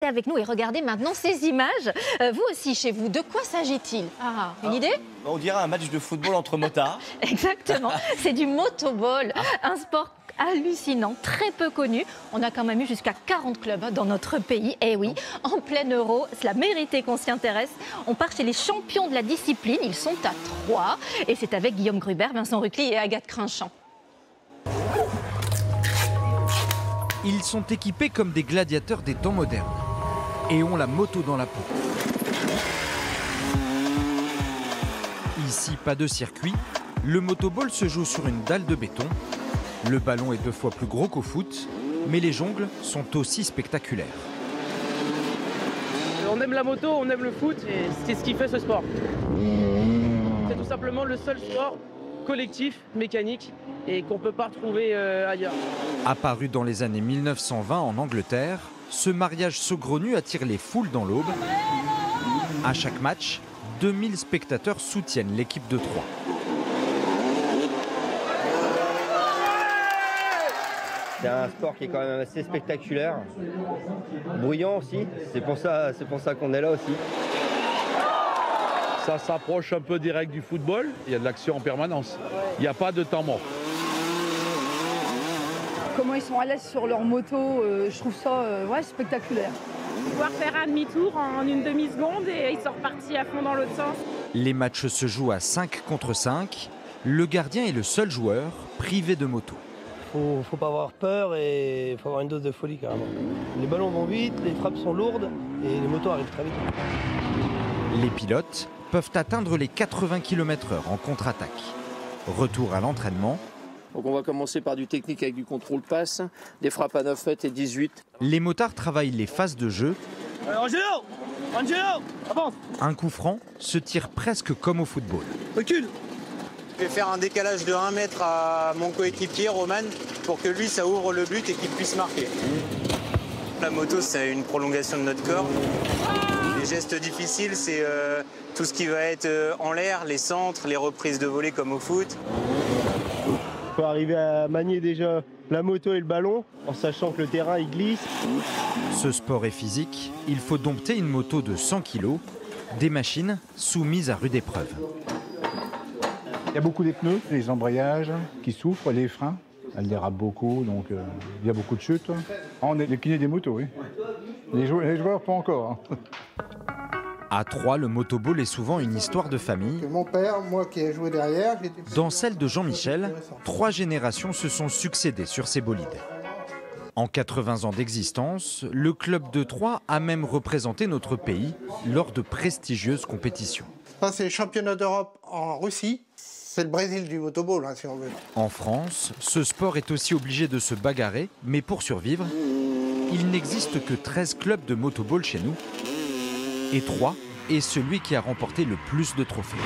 Avec nous et regardez maintenant ces images. Vous aussi, chez vous, de quoi s'agit-il? Une idée? On dirait un match de football entre motards. Exactement, c'est du motoball, un sport hallucinant, très peu connu. On a quand même eu jusqu'à 40 clubs dans notre pays. Et oui, en plein euro, cela méritait qu'on s'y intéresse. On part chez les champions de la discipline, ils sont à 3. Et c'est avec Guillaume Gruber, Vincent Rucli et Agathe Crinchamp. Ils sont équipés comme des gladiateurs des temps modernes et ont la moto dans la peau. Ici, pas de circuit. Le motoball se joue sur une dalle de béton. Le ballon est 2 fois plus gros qu'au foot, mais les jongles sont aussi spectaculaires. On aime la moto, on aime le foot et c'est ce qui fait ce sport. C'est tout simplement le seul sport collectif, mécanique et qu'on ne peut pas retrouver ailleurs. Apparu dans les années 1920 en Angleterre, ce mariage saugrenu attire les foules dans l'Aube. À chaque match, 2000 spectateurs soutiennent l'équipe de Troyes. C'est un sport qui est quand même assez spectaculaire, bruyant aussi, c'est pour ça qu'on est là aussi. Ça s'approche un peu des règles du football, il y a de l'action en permanence, il n'y a pas de temps mort. Comment ils sont à l'aise sur leur moto, je trouve ça spectaculaire. Pouvoir faire un demi-tour en une demi-seconde et ils sont repartis à fond dans l'autre sens. Les matchs se jouent à 5 contre 5. Le gardien est le seul joueur privé de moto. Faut pas avoir peur et faut avoir une dose de folie carrément. Les ballons vont vite, les frappes sont lourdes et les motos arrivent très vite. Les pilotes peuvent atteindre les 80 km/h en contre-attaque. Retour à l'entraînement. Donc on va commencer par du technique avec du contrôle passe, des frappes à 9 mètres et 18. Les motards travaillent les phases de jeu. Angelo, avance. Un coup franc se tire presque comme au football. Recule. Je vais faire un décalage de 1 mètre à mon coéquipier Roman pour que lui ça ouvre le but et qu'il puisse marquer. La moto c'est une prolongation de notre corps. Les gestes difficiles c'est tout ce qui va être en l'air, les centres, les reprises de volée comme au foot. Il faut arriver à manier déjà la moto et le ballon en sachant que le terrain il glisse. Ce sport est physique, il faut dompter une moto de 100 kg, des machines soumises à rude épreuve. Il y a beaucoup des pneus, les embrayages qui souffrent, les freins, elles dérapent beaucoup, donc il y a beaucoup de chutes. On est les kinés des motos, oui. Les joueurs pas encore. À Troyes, le motoball est souvent une histoire de famille. Mon père, moi qui ai joué derrière... Dans celle de Jean-Michel, 3 générations se sont succédées sur ces bolides. En 80 ans d'existence, le club de Troyes a même représenté notre pays lors de prestigieuses compétitions. Ça, c'est le championnat d'Europe en Russie. C'est le Brésil du motoball, si on veut. En France, ce sport est aussi obligé de se bagarrer, mais pour survivre, il n'existe que 13 clubs de motoball chez nous. Et Troyes est celui qui a remporté le plus de trophées.